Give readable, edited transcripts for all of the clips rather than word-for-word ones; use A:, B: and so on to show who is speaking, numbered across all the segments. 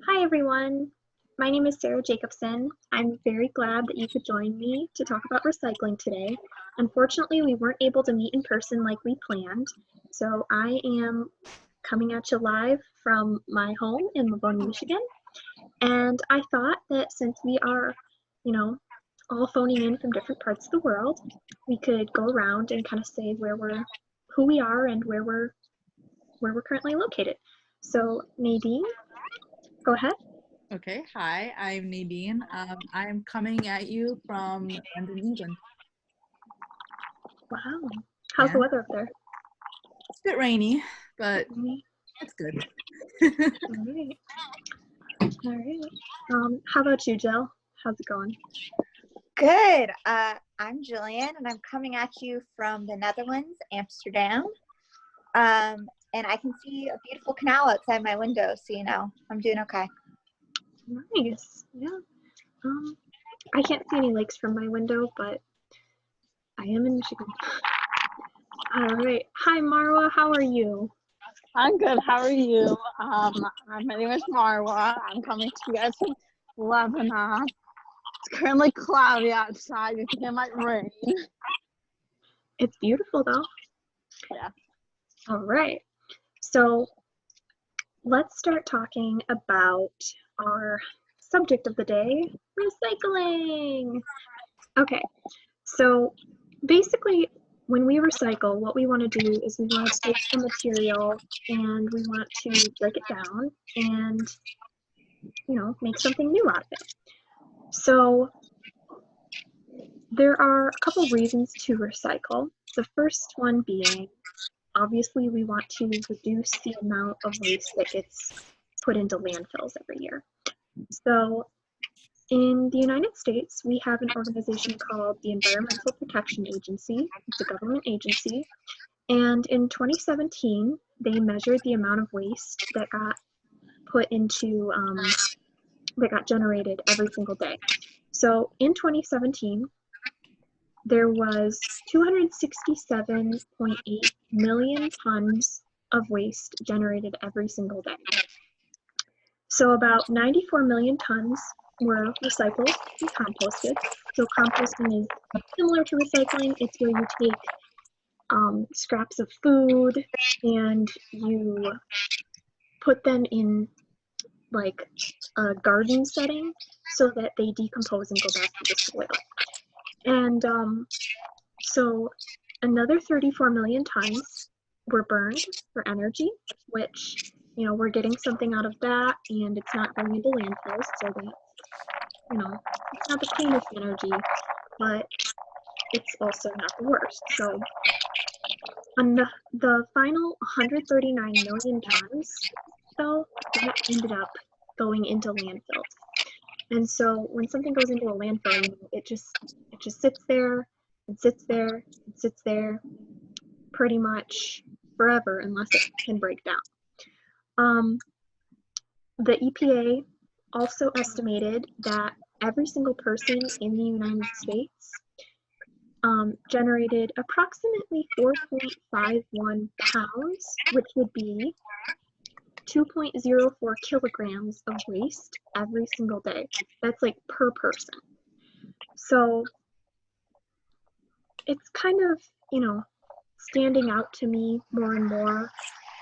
A: Hi everyone, my name is Sarah Jacobson. I'm very glad that you could join me to talk about recycling today. Unfortunately, we weren't able to meet in person like we planned, so I am coming at you live from my home in Livonia, Michigan. And I thought that since we are, you know, all phoning in from different parts of the world, we could go around and kind of say who we are and where we're currently located. So Nadine, go ahead.
B: Okay, hi, I'm Nadine. I'm coming at you from London, England.
A: Wow. How's
B: Yeah,
A: the weather up there?
B: it's a bit rainy, but
A: All
B: it's good.
A: right. All right. How about you, Jill? How's it going?
C: Good. I'm Jillian, and I'm coming at you from the Netherlands, Amsterdam. And I can see a beautiful canal outside my window, so I'm doing okay.
A: Nice. Yeah. I can't see any lakes from my window, but I am in Michigan. All right. Hi, Marwa. How are you?
D: I'm good. How are you? My name is Marwa. I'm coming to you guys from Lebanon. It's currently cloudy outside. You think it might rain.
A: It's beautiful, though.
D: Yeah.
A: All right. So let's start talking about our subject of the day, recycling. Okay. So basically, when we recycle, what we want to do is we want to take the material and we want to break it down and, make something new out of it. So there are a couple reasons to recycle. The first one being, obviously, we want to reduce the amount of waste that gets put into landfills every year. So in the United States, we have an organization called the Environmental Protection Agency. It's a government agency. And in 2017, they measured the amount of waste that got put into, that got generated every single day. So in 2017, there was 267.8 million tons of waste generated every single day. So about 94 million tons were recycled and composted. So composting is similar to recycling. It's where you take scraps of food and you put them in like a garden setting so that they decompose and go back to the soil. And so another 34 million tons were burned for energy, which, we're getting something out of that and it's not going into landfills. So that, it's not the cleanest energy, but it's also not the worst. So on the final 139 million tons, though, that ended up going into landfills. And so when something goes into a landfill, it just sits there and sits there and sits there pretty much forever unless it can break down. The EPA also estimated that every single person in the United States generated approximately 4.51 pounds, which would be 2.04 kilograms of waste every single day. That's like per person. So it's kind of, standing out to me more and more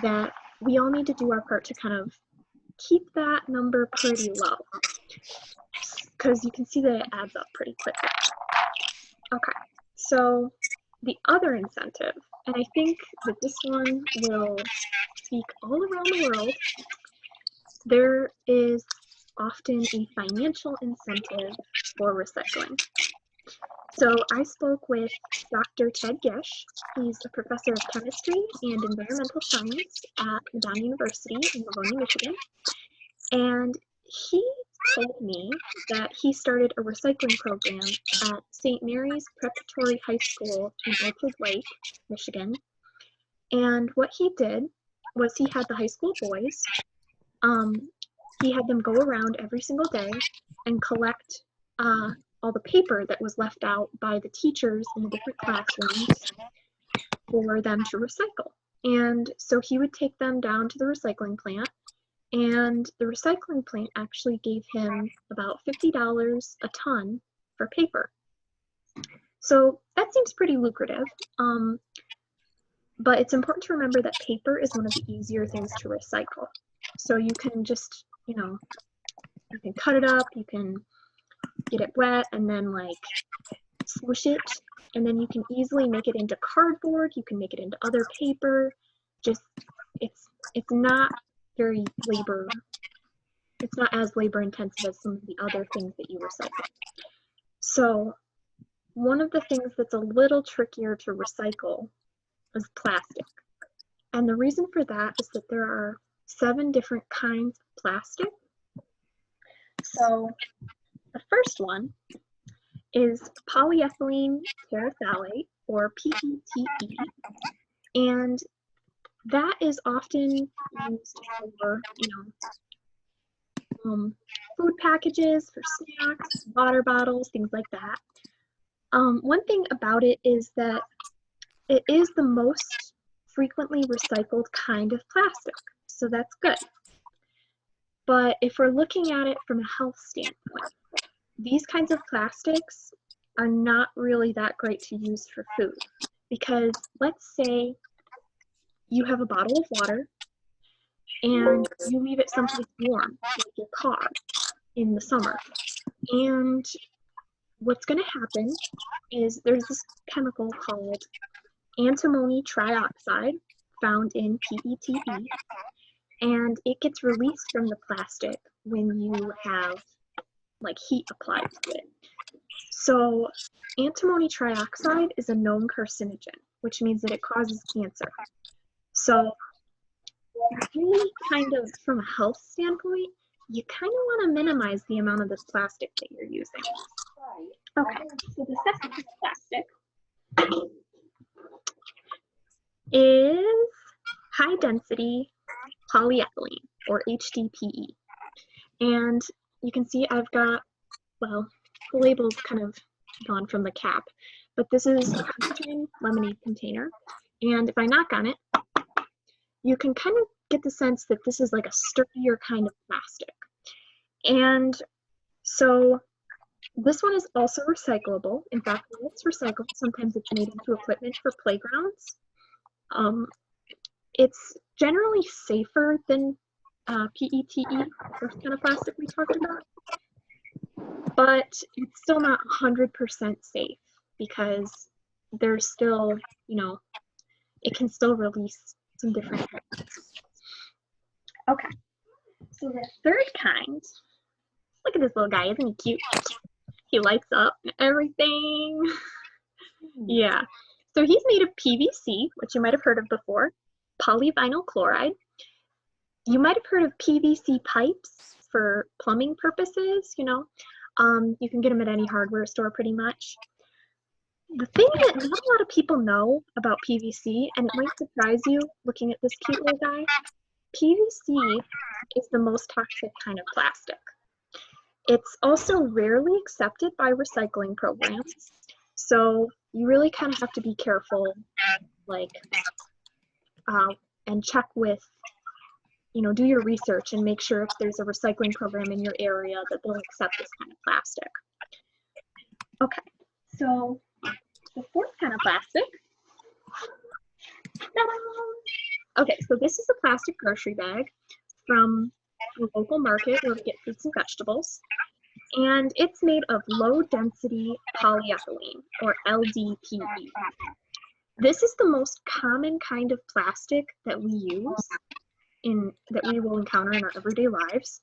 A: that we all need to do our part to kind of keep that number pretty low, because you can see that it adds up pretty quickly. Okay, so the other incentive, and I think that this one will speak all around the world, there is often a financial incentive for recycling. So I spoke with Dr. Ted Gish. He's a professor of chemistry and environmental science at Madonna University in Livonia, Michigan. And he told me that he started a recycling program at St. Mary's Preparatory High School in Orchard Lake, Michigan. And what he did was he had the high school boys, he had them go around every single day and collect all the paper that was left out by the teachers in the different classrooms for them to recycle. And so he would take them down to the recycling plant and the recycling plant actually gave him about $50 a ton for paper. So that seems pretty lucrative, but it's important to remember that paper is one of the easier things to recycle. So you can just, you know, you can cut it up, you can get it wet, and then like swoosh it, and then you can easily make it into cardboard, you can make it into other paper. Just, it's not very it's not as labor intensive as some of the other things that you recycle. So one of the things that's a little trickier to recycle is plastic. And the reason for that is that there are 7 different kinds of plastic. So the first one is polyethylene terephthalate, or PETE, and that is often used for, food packages, for snacks, water bottles, things like that. One thing about it is that it is the most frequently recycled kind of plastic, so that's good. But if we're looking at it from a health standpoint, these kinds of plastics are not really that great to use for food, because let's say you have a bottle of water and you leave it someplace warm, like your car, in the summer. And what's going to happen is there's this chemical called antimony trioxide found in PETE, and it gets released from the plastic when you have like heat applied to it. So antimony trioxide is a known carcinogen, which means that it causes cancer. So really kind of from a health standpoint, you kind of want to minimize the amount of this plastic that you're using. Okay, so the second plastic is high density polyethylene, or HDPE. And you can see I've got, well, the label's kind of gone from the cap, but this is a Custom lemonade container. And if I knock on it, you can kind of get the sense that this is like a sturdier kind of plastic. And so this one is also recyclable. In fact, when it's recycled, sometimes it's made into equipment for playgrounds. It's generally safer than PETE, first kind of plastic we talked about, but it's still not 100% safe, because there's still, it can still release some different things. Okay, so the third kind, look at this little guy, isn't he cute? He lights up and everything. Yeah, so he's made of PVC, which you might have heard of before, polyvinyl chloride. You might have heard of PVC pipes for plumbing purposes, you can get them at any hardware store pretty much. The thing that not a lot of people know about PVC, and it might surprise you looking at this cute little guy, PVC is the most toxic kind of plastic. It's also rarely accepted by recycling programs, so you really kind of have to be careful, and check with, do your research and make sure if there's a recycling program in your area that they'll accept this kind of plastic. Okay, so the fourth kind of plastic. Okay, so this is a plastic grocery bag from a local market where we get fruits and vegetables. And it's made of low density polyethylene, or LDPE. This is the most common kind of plastic that we use, that we will encounter in our everyday lives.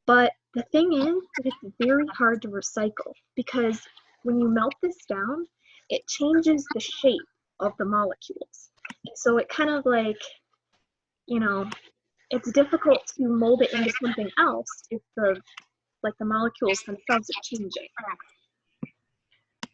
A: But the thing is that it's very hard to recycle, because when you melt this down, it changes the shape of the molecules. And so it kind of it's difficult to mold it into something else if the molecules themselves are changing.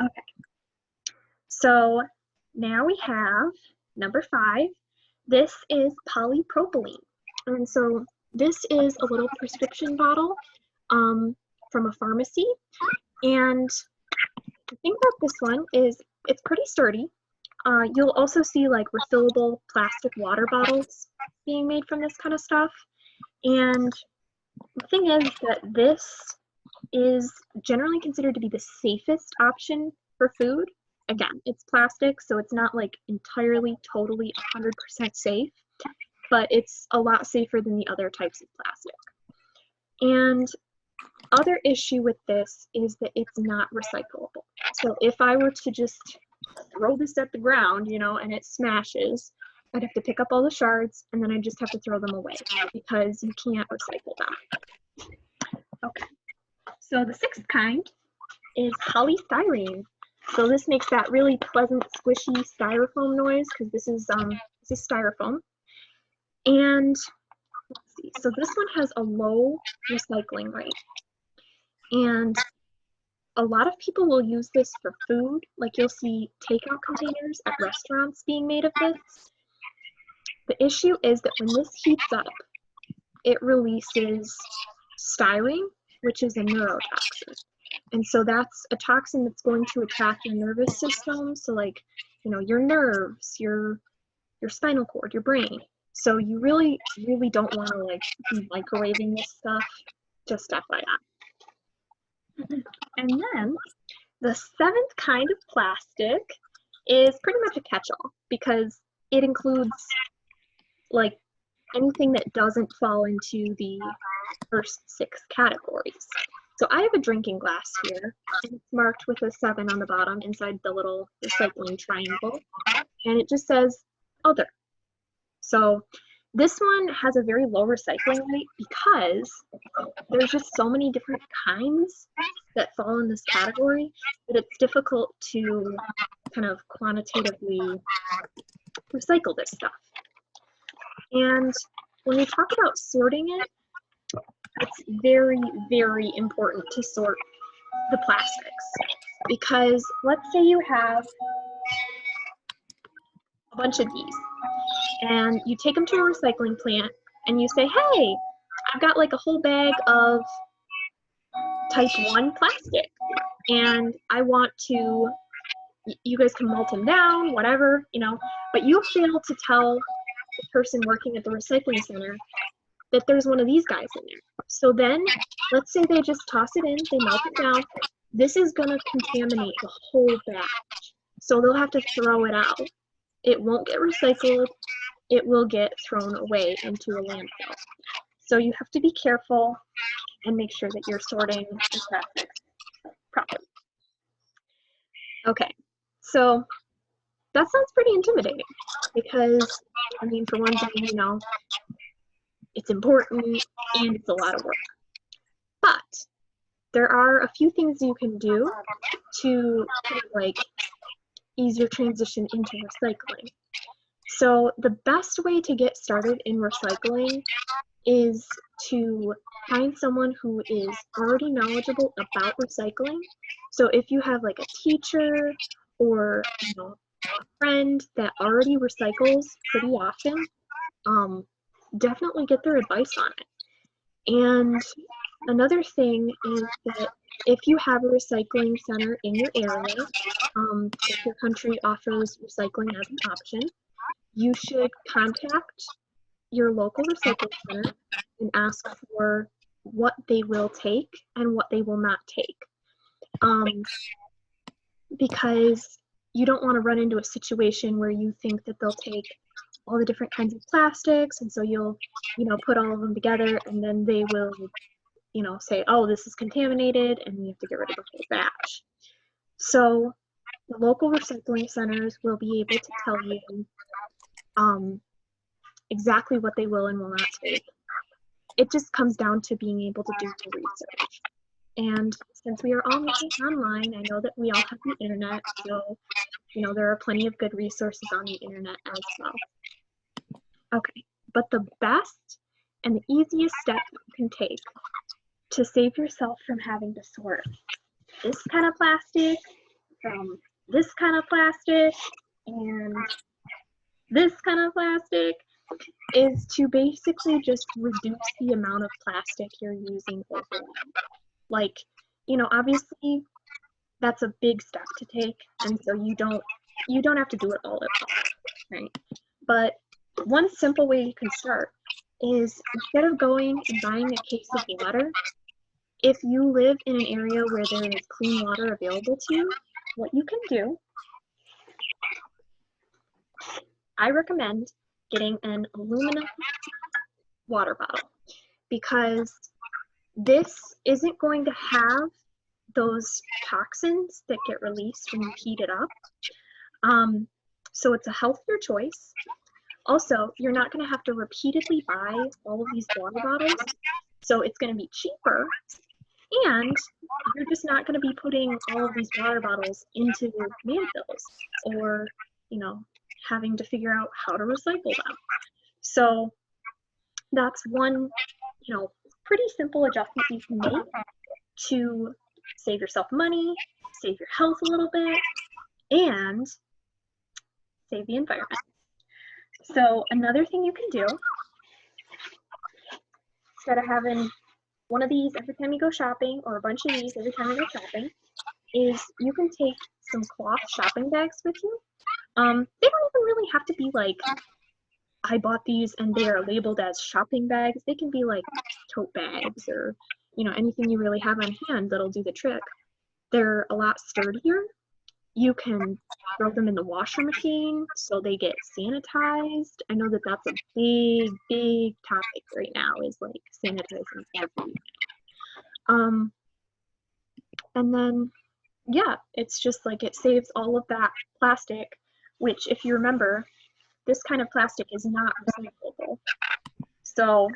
A: Okay, so now we have number 5. This is polypropylene. And so this is a little prescription bottle from a pharmacy. And the thing about this one is it's pretty sturdy. You'll also see refillable plastic water bottles being made from this kind of stuff. And the thing is that this is generally considered to be the safest option for food. Again, it's plastic, so it's not like entirely, totally 100% safe, but it's a lot safer than the other types of plastic. And other issue with this is that it's not recyclable. So if I were to just throw this at the ground, you know, and it smashes, I'd have to pick up all the shards and then I just have to throw them away because you can't recycle them. Okay, so the sixth kind is polystyrene. So this makes that really pleasant, squishy styrofoam noise because this is styrofoam. And let's see, so this one has a low recycling rate. And a lot of people will use this for food. Like you'll see takeout containers at restaurants being made of this. The issue is that when this heats up, it releases styrene, which is a neurotoxin. And so that's a toxin that's going to attack your nervous system. So like, you know, your nerves, your spinal cord, your brain. So you really, really don't want to like be microwaving this stuff, just FYI. And then the seventh kind of plastic is pretty much a catch-all because it includes like anything that doesn't fall into the first 6 categories. So I have a drinking glass here, and it's marked with a 7 on the bottom inside the little recycling triangle, and it just says other. So this one has a very low recycling rate because there's just so many different kinds that fall in this category that it's difficult to kind of quantitatively recycle this stuff. And when we talk about sorting it, it's very, very important to sort the plastics because let's say you have a bunch of these and you take them to a recycling plant and you say, hey, I've got like a whole bag of type 1 plastic and I want to, you guys can melt them down, whatever, you know, but you fail to tell the person working at the recycling center that there's one of these guys in there. So then, let's say they just toss it in, they melt it down. This is gonna contaminate the whole batch. So they'll have to throw it out. It won't get recycled. It will get thrown away into a landfill. So you have to be careful and make sure that you're sorting the plastics properly. Okay, so that sounds pretty intimidating because, I mean, for one thing, you know, it's important and it's a lot of work. But there are a few things you can do to kind of like ease your transition into recycling. So the best way to get started in recycling is to find someone who is already knowledgeable about recycling. So if you have like a teacher or, you know, a friend that already recycles pretty often, definitely get their advice on it. And another thing is that if you have a recycling center in your area, if your country offers recycling as an option, you should contact your local recycling center and ask for what they will take and what they will not take. Because you don't want to run into a situation where you think that they'll take all the different kinds of plastics, and so you'll, you know, put all of them together, and then they will, you know, say, oh, this is contaminated, and you have to get rid of the whole batch. So the local recycling centers will be able to tell you exactly what they will and will not take. It just comes down to being able to do the research. And since we are all meeting online, I know that we all have the internet, so, you know, there are plenty of good resources on the internet as well. Okay, but the best and the easiest step you can take to save yourself from having to sort this kind of plastic from this kind of plastic and this kind of plastic is to basically just reduce the amount of plastic you're using overall. Like, you know, obviously that's a big step to take, and so you don't have to do it all at once, right? But one simple way you can start is instead of going and buying a case of water, if you live in an area where there is clean water available to you, what you can do, I recommend getting an aluminum water bottle, because this isn't going to have those toxins that get released when you heat it up. So it's a healthier choice. Also, you're not going to have to repeatedly buy all of these water bottles, so it's going to be cheaper, and you're just not going to be putting all of these water bottles into landfills or, you know, having to figure out how to recycle them. So that's one, you know, pretty simple adjustment you can make to save yourself money, save your health a little bit, and save the environment. So another thing you can do, instead of having one of these every time you go shopping or a bunch of these every time you go shopping, is you can take some cloth shopping bags with you. They don't even really have to be like, I bought these and they are labeled as shopping bags. They can be like tote bags or, you know, anything you really have on hand that'll do the trick. They're a lot sturdier. You can throw them in the washer machine so they get sanitized. I know that that's a big topic right now, is like sanitizing everything. And then, yeah, it's just like it saves all of that plastic, which, if you remember, this kind of plastic is not recyclable. So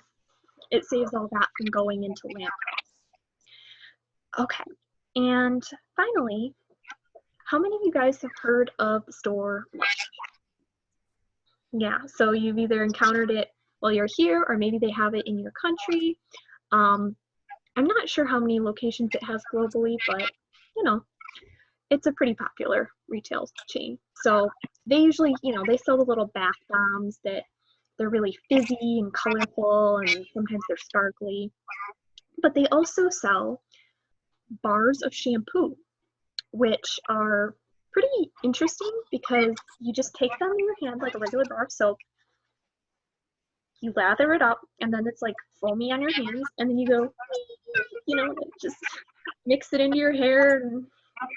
A: it saves all that from going into landfills. Okay, and finally, how many of you guys have heard of the store Lush? Yeah, so you've either encountered it while you're here, or maybe they have it in your country. I'm not sure how many locations it has globally, but you know, it's a pretty popular retail chain. So they usually, you know, they sell the little bath bombs that they're really fizzy and colorful, and sometimes they're sparkly. But they also sell bars of shampoo, which are pretty interesting because you just take them in your hand like a regular bar of soap, you lather it up, and then it's like foamy on your hands, and then you go, you know, just mix it into your hair and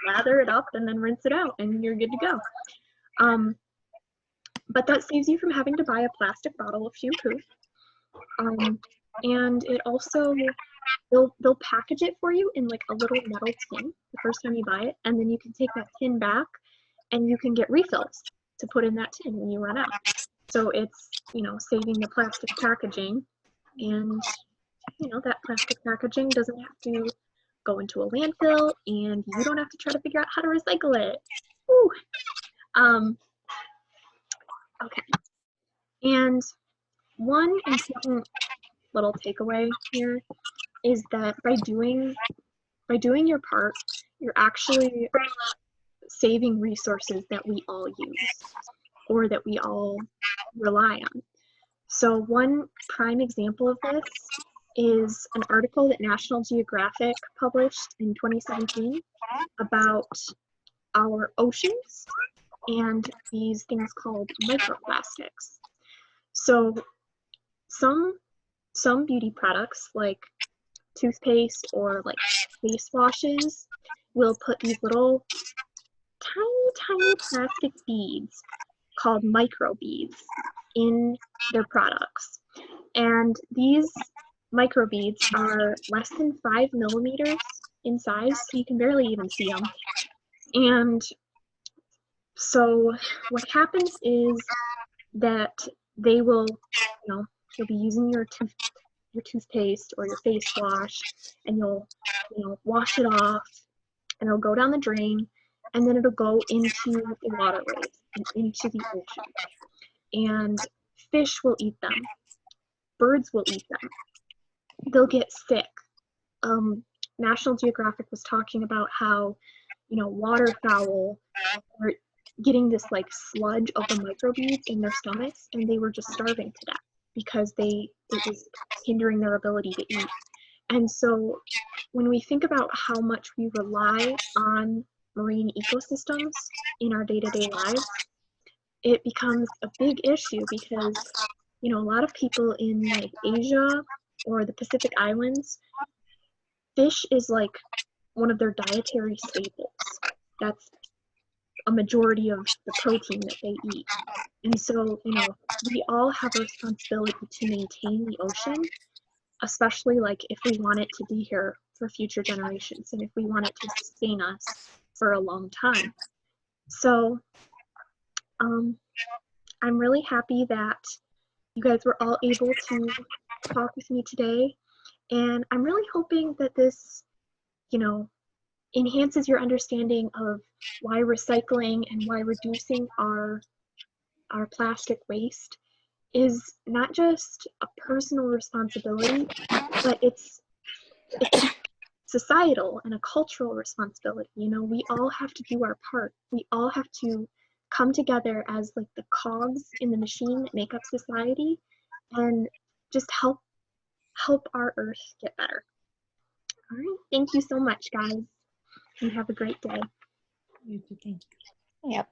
A: lather it up and then rinse it out, and you're good to go. But that saves you from having to buy a plastic bottle of shampoo. And it also, they'll package it for you in like a little metal tin the first time you buy it, and then you can take that tin back and you can get refills to put in that tin when you run out. So it's, you know, saving the plastic packaging, and you know, that plastic packaging doesn't have to go into a landfill, and you don't have to try to figure out how to recycle it. Woo. Okay. And one important little takeaway here is that by doing your part, you're actually saving resources that we all use or that we all rely on. So one prime example of this is an article that National Geographic published in 2017 about our oceans and these things called microplastics. So some beauty products like toothpaste or like face washes will put these little tiny plastic beads called microbeads in their products. And these microbeads are less than 5 millimeters in size, so you can barely even see them. And so what happens is that they will, you know, you'll be using your toothpaste or your face wash, and you'll, you know, wash it off, and it'll go down the drain, and then it'll go into the waterways and into the ocean. And fish will eat them. Birds will eat them. They'll get sick. National Geographic was talking about how, you know, waterfowl are getting this like sludge of the microbeads in their stomachs, and they were just starving to death because it was hindering their ability to eat. And so when we think about how much we rely on marine ecosystems in our day-to-day lives, it becomes a big issue because you know, a lot of people in like Asia or the Pacific Islands, fish is like one of their dietary staples. That's a majority of the protein that they eat. And so, you know, we all have a responsibility to maintain the ocean, especially like if we want it to be here for future generations and if we want it to sustain us for a long time. So I'm really happy that you guys were all able to talk with me today. And I'm really hoping that this, you know, enhances your understanding of why recycling and why reducing our plastic waste is not just a personal responsibility, but it's a societal and a cultural responsibility. You know, we all have to do our part. We all have to come together as like the cogs in the machine that make up society and just help our earth get better. All right, thank you so much, guys. You have a great day.
B: You too, thank you.
C: Yep.